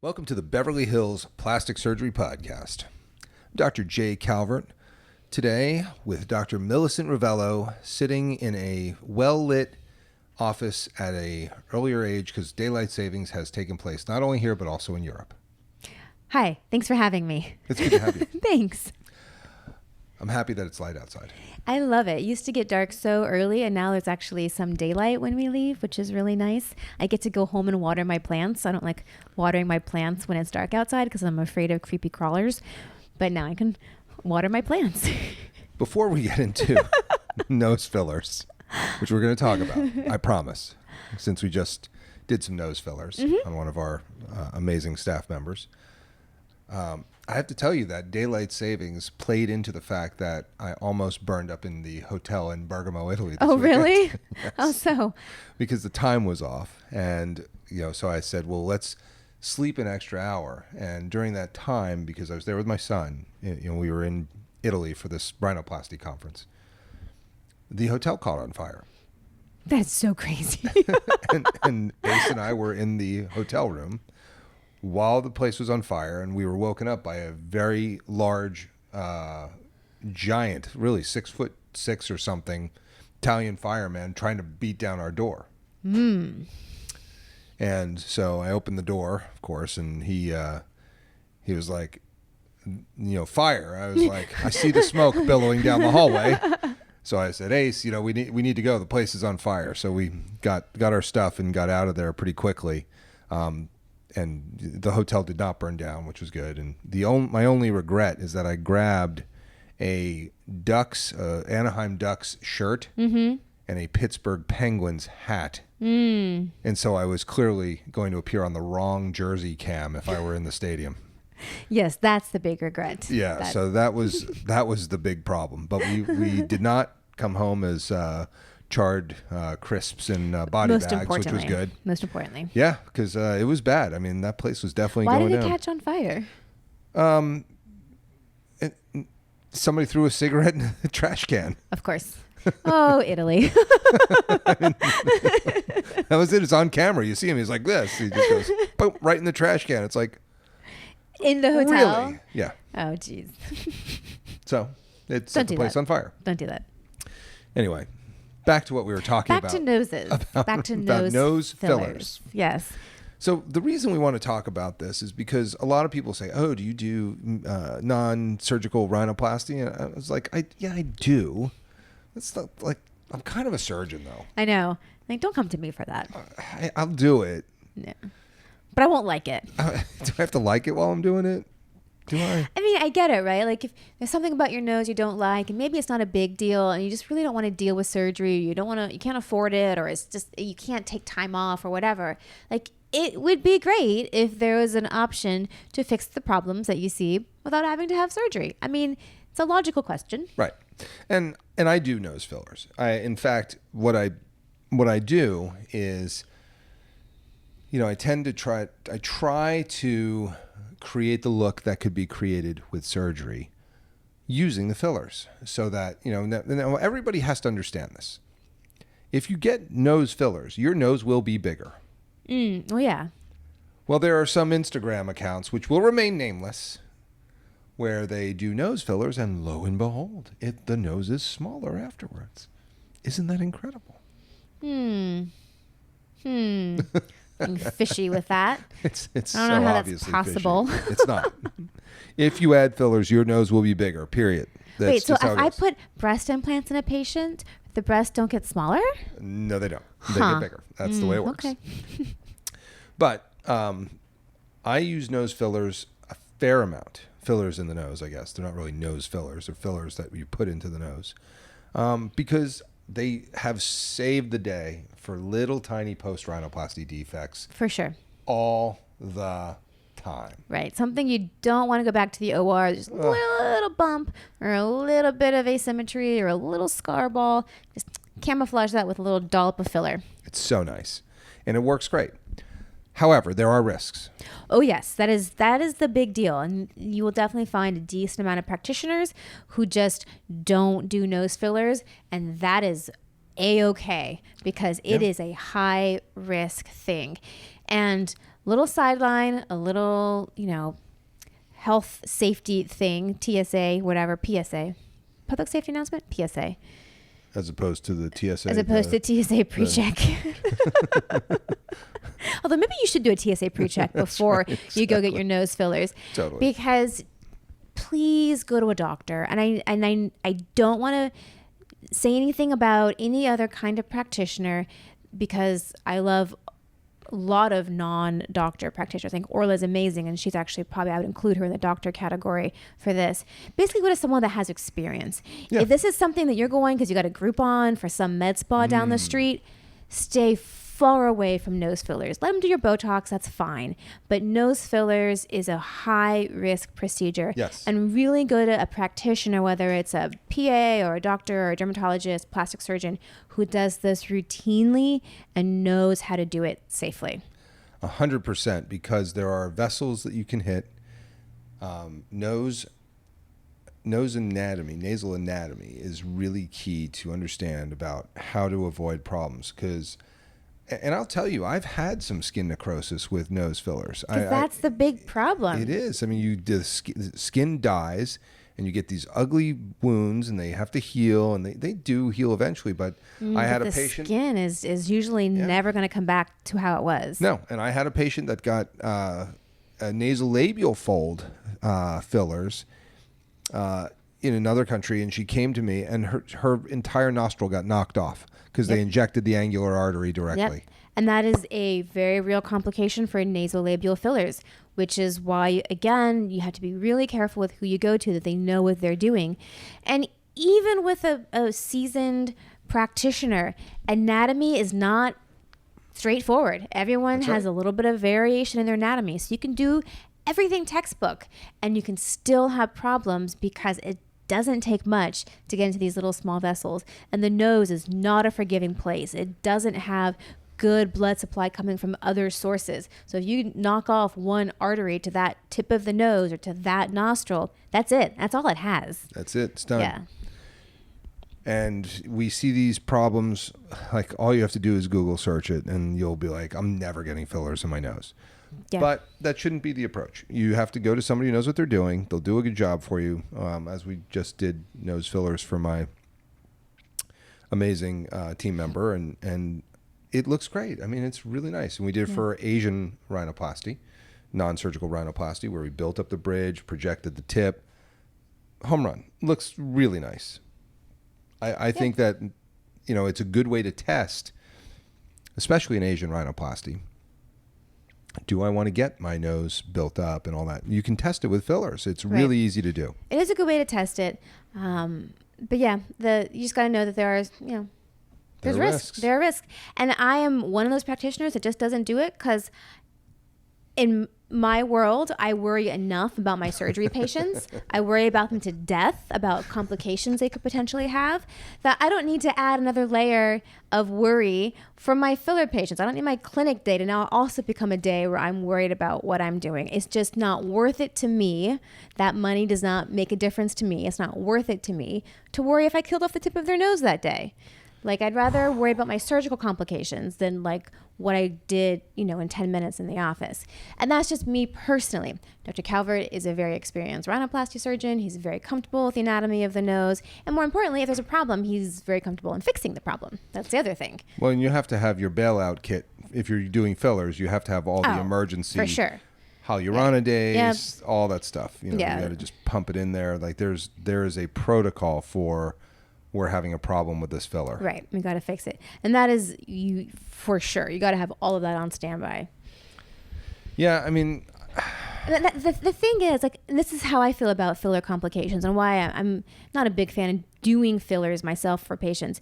Welcome to the Beverly Hills Plastic Surgery Podcast. I'm Dr. J. Calvert. Today with Dr. Millicent Rovelo, sitting in a well-lit office at an earlier age because daylight savings has taken place not only here but also in Europe. Hi, thanks for having me. It's good to have you. Thanks. I'm happy that it's light outside. I love it. It used to get dark so early, and now there's actually some daylight when we leave, which is really nice. I get to go home and water my plants. I don't like watering my plants when it's dark outside because I'm afraid of creepy crawlers. But now I can water my plants. Before we get into nose fillers, which we're going to talk about, I promise, since we just did some nose fillers on one of our amazing staff members, I have to tell you that daylight savings played into the fact that I almost burned up in the hotel in Bergamo, Italy. Oh, weekend. really? Yes. How so? Because the time was off. And, so I said, well, let's sleep an extra hour. And during that time, because I was there with my son, we were in Italy for this rhinoplasty conference, the hotel caught on fire. That's so crazy. and Ace and I were in the hotel room while the place was on fire, and we were woken up by a very large, giant, really 6'6" or something, Italian fireman trying to beat down our door. And so I opened the door, of course, and he was like, fire. I was like, I see the smoke billowing down the hallway. So I said, Ace, we need to go. The place is on fire. So we got our stuff and got out of there pretty quickly. And the hotel did not burn down, which was good. And my only regret is that I grabbed a Anaheim Ducks shirt and a Pittsburgh Penguins hat. And so I was clearly going to appear on the wrong jersey cam if I were in the stadium. Yes, that's the big regret. Yeah, so that was the big problem. But we did not come home as charred crisps and body bags, which was good. Most importantly. Yeah, because it was bad. I mean, that place was definitely Why going down. did it catch on fire? Somebody threw a cigarette in the trash can. Of course. Oh, Italy. That was it. It's on camera. You see him. He's like this. He just goes boom, right in the trash can. It's like, in the hotel? Really? Yeah. Oh, jeez. So it set the place on fire. Don't do that. Anyway, back to what we were talking about. Back to noses. Back to nose fillers. Yes. So the reason we want to talk about this is because a lot of people say, oh, do you do non-surgical rhinoplasty? And I was like, yeah, I do. It's not like, I'm kind of a surgeon, though. I know. Like, don't come to me for that. I'll do it. No. But I won't like it. Do I have to like it while I'm doing it? Do I? I mean, I get it, right? Like, if there's something about your nose you don't like, and maybe it's not a big deal, and you just really don't want to deal with surgery, you can't afford it, or it's just, you can't take time off or whatever. Like, it would be great if there was an option to fix the problems that you see without having to have surgery. I mean, it's a logical question. Right. And I do nose fillers. In fact, what I do is, I try to create the look that could be created with surgery using the fillers so that, now everybody has to understand this. If you get nose fillers, your nose will be bigger. Oh, yeah. Well, there are some Instagram accounts, which will remain nameless, where they do nose fillers, and lo and behold, the nose is smaller afterwards. Isn't that incredible? I'm fishy with that. It's I don't so know how obviously that's possible. Fishy. It's not. If you add fillers, your nose will be bigger, period. That's Wait, so just how if it I goes. put breast implants in a patient, the breasts don't get smaller? No, they don't. They get bigger. That's the way it works. Okay. But I use nose fillers a fair amount. Fillers in the nose, I guess. They're not really nose fillers. They're fillers that you put into the nose. Because they have saved the day for little tiny post-rhinoplasty defects. For sure. All the time. Right. Something you don't want to go back to the OR. Just a little bump or a little bit of asymmetry or a little scar ball. Just camouflage that with a little dollop of filler. It's so nice. And it works great. However, there are risks. Oh, yes. That is the big deal. And you will definitely find a decent amount of practitioners who just don't do nose fillers. And that is A-okay because it is a high risk thing. And little sideline, a little, health safety thing, TSA, whatever, PSA, public safety announcement, PSA. As opposed to the TSA. As opposed to TSA pre-check. Although maybe you should do a TSA pre-check before you go get your nose fillers. Totally. Because please go to a doctor. And I don't want to say anything about any other kind of practitioner, because I love a lot of non-doctor practitioners. I think Orla's amazing, and she's actually I would include her in the doctor category for this. Basically, go to someone that has experience. Yeah. If this is something that you're going because you got a Groupon for some med spa down the street, stay far away from nose fillers. Let them do your Botox, that's fine. But nose fillers is a high-risk procedure. Yes. And really go to a practitioner, whether it's a PA or a doctor or a dermatologist, plastic surgeon, who does this routinely and knows how to do it safely. 100%, because there are vessels that you can hit. Nose anatomy, nasal anatomy is really key to understand about how to avoid problems. And I'll tell you, I've had some skin necrosis with nose fillers. That's the big problem. It is. I mean, the skin dies, and you get these ugly wounds, and they have to heal, and they do heal eventually. But I had a patient. The skin is usually never going to come back to how it was. No, and I had a patient that got a nasolabial fold fillers in another country, and she came to me, and her entire nostril got knocked off because they injected the angular artery directly. Yep. And that is a very real complication for nasolabial fillers, which is why, again, you have to be really careful with who you go to, that they know what they're doing. And even with a seasoned practitioner, anatomy is not straightforward. Everyone has a little bit of variation in their anatomy. So you can do everything textbook, and you can still have problems because it doesn't take much to get into these little small vessels. And the nose is not a forgiving place. It doesn't have good blood supply coming from other sources. So if you knock off one artery to that tip of the nose or to that nostril, that's it. That's all it has. That's it. It's done. Yeah. And we see these problems, like all you have to do is Google search it, and you'll be like, I'm never getting fillers in my nose. Yeah. But that shouldn't be the approach. You have to go to somebody who knows what they're doing. They'll do a good job for you, as we just did nose fillers for my amazing team member, and it looks great. I mean, it's really nice. And we did it for Asian rhinoplasty, non-surgical rhinoplasty, where we built up the bridge, projected the tip. Home run. Looks really nice. I think that, it's a good way to test, especially in Asian rhinoplasty. Do I want to get my nose built up and all that? You can test it with fillers. It's really easy to do. It is a good way to test it. But yeah, you just got to know that there are, there's risks. There are risks. And I am one of those practitioners that just doesn't do it because in my world, I worry enough about my surgery patients. I worry about them to death, about complications they could potentially have, that I don't need to add another layer of worry for my filler patients. I don't need my clinic day to now also become a day where I'm worried about what I'm doing. It's just not worth it to me. That money does not make a difference to me. It's not worth it to me to worry if I killed off the tip of their nose that day. Like, I'd rather worry about my surgical complications than like what I did, in 10 minutes in the office. And that's just me personally. Dr. Calvert is a very experienced rhinoplasty surgeon. He's very comfortable with the anatomy of the nose. And more importantly, if there's a problem, he's very comfortable in fixing the problem. That's the other thing. Well, and you have to have your bailout kit. If you're doing fillers, you have to have all the emergency. For sure. Hyaluronidase, all that stuff. You got to just pump it in there. Like there is a protocol for we're having a problem with this filler. Right. We got to fix it. And that is for sure. You got to have all of that on standby. Yeah. I mean, the thing is, like, this is how I feel about filler complications and why I'm not a big fan of doing fillers myself for patients.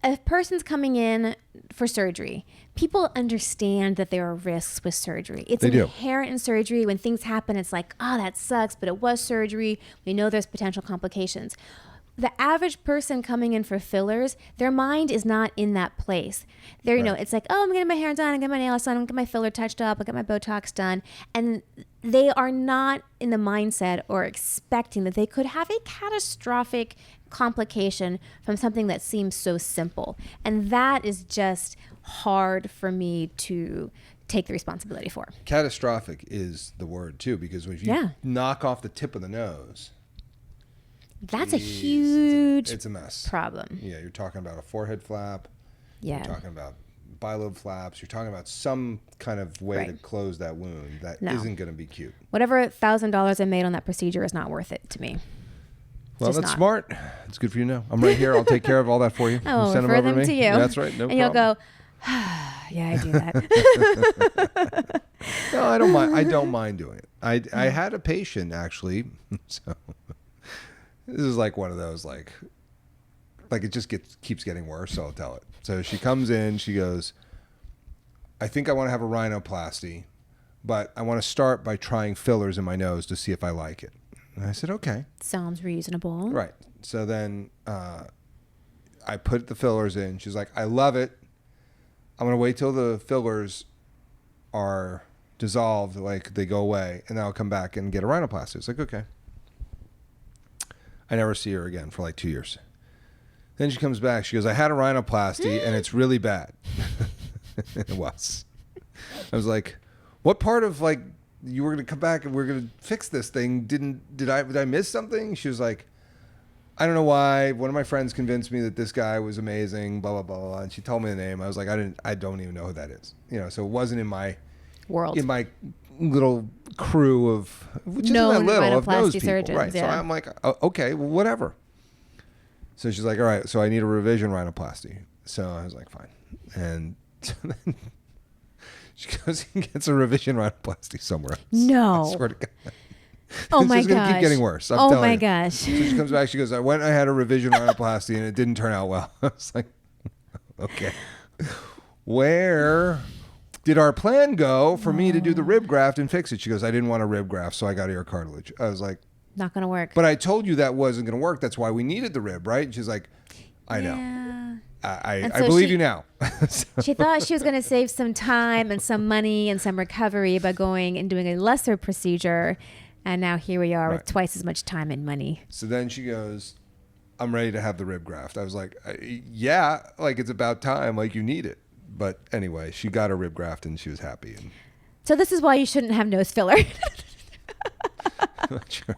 A person's coming in for surgery. People understand that there are risks with surgery. It's inherent in surgery. When things happen, it's like, oh, that sucks, but it was surgery. We know there's potential complications. The average person coming in for fillers, their mind is not in that place. They're, it's like, oh, I'm getting my hair done, I'm getting my nails done, I'm getting my filler touched up, I get my Botox done. And they are not in the mindset or expecting that they could have a catastrophic complication from something that seems so simple. And that is just hard for me to take the responsibility for. Catastrophic is the word too, because if you knock off the tip of the nose, that's a huge it's a mess problem. Yeah, you're talking about a forehead flap. Yeah. You're talking about bilobe flaps. You're talking about some kind of way to close that wound that isn't going to be cute. Whatever $1,000 I made on that procedure is not worth it to me. Well, that's smart. It's good for you to know. I'm right here. I'll take care of all that for you. I will send refer them over to you. That's right. No problem. And you'll go, yeah, I do that. No, I don't mind. I don't mind doing it. I had a patient actually. So this is like one of those like it just keeps getting worse. So I'll tell it. So she comes in. She goes, I think I want to have a rhinoplasty, but I want to start by trying fillers in my nose to see if I like it. And I said, okay. Sounds reasonable. Right. So then I put the fillers in. She's like, I love it. I'm going to wait till the fillers are dissolved, like they go away, and then I'll come back and get a rhinoplasty. It's like, okay. I never see her again for like 2 years. Then she comes back. She goes, I had a rhinoplasty, and it's really bad. It was. I was like, what part of like you were going to come back and we're going to fix this thing? Did I miss something? She was like, I don't know why. One of my friends convinced me that this guy was amazing, blah, blah, blah, blah. And she told me the name. I was like, I don't even know who that is. You know, so it wasn't in my world, in my little crew of, which isn't that little, of nose people. Surgeons, right. So I'm like, oh, okay, well, whatever. So she's like, all right, so I need a revision rhinoplasty. So I was like, fine. And so then she goes and gets a revision rhinoplasty somewhere else. No. I swear to God. Oh my gosh. It's going to keep getting worse. I'm telling you. Gosh. So she comes back. She goes, I had a revision rhinoplasty and it didn't turn out well. I was like, okay. Where did our plan go for me to do the rib graft and fix it? She goes, I didn't want a rib graft, so I got ear cartilage. I was like, not going to work. But I told you that wasn't going to work. That's why we needed the rib, right? And she's like, I know. I believe you now. So. She thought she was going to save some time and some money and some recovery by going and doing a lesser procedure. And now here we are with twice as much time and money. So then she goes, I'm ready to have the rib graft. I was like, yeah, like it's about time. Like you need it. But anyway, she got a rib graft and she was happy. And so this is why you shouldn't have nose filler. I'm not sure.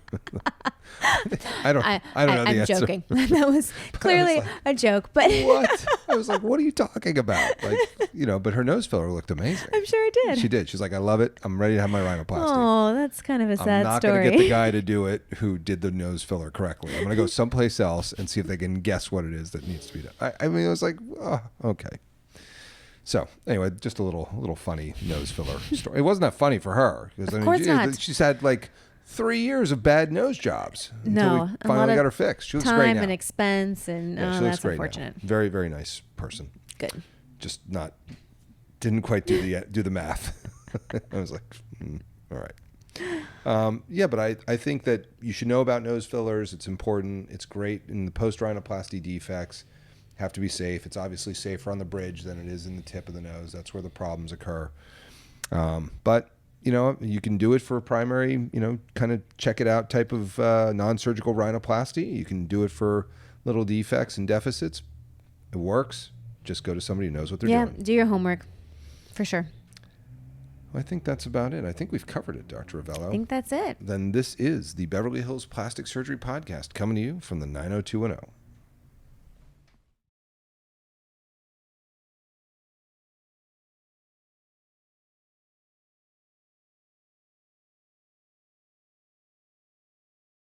I don't know the I'm answer. joking. That was clearly a joke. But what? I was like, what are you talking about? Like, you know, but her nose filler looked amazing. I'm sure it did. She did. She's like, I love it. I'm ready to have my rhinoplasty. Oh, that's kind of a sad story. I'm not going to get the guy to do it who did the nose filler correctly. I'm going to go someplace else and see if they can guess what it is that needs to be done. I mean, it was like, oh, okay. So anyway, just a little funny nose filler story. It wasn't that funny for her. Because, of course not. She's had like 3 years of bad nose jobs until we finally got her fixed. She looks great now. Time and expense, and that's unfortunate. Now. Very, very nice person. Good. Just didn't quite do the math. I was like, all right. Yeah, but I think that you should know about nose fillers. It's important. It's great in the post-rhinoplasty defects. Have to be safe. It's obviously safer on the bridge than it is in the tip of the nose. That's where the problems occur. But you know, you can do it for a primary, you know, kind of check it out type of non-surgical rhinoplasty. You can do it for little defects and deficits. It works. Just go to somebody who knows what they're doing. Yeah, do your homework, for sure. Well, I think that's about it. I think we've covered it, Dr. Rovelo. I think that's it. Then this is the Beverly Hills Plastic Surgery Podcast coming to you from the 90210.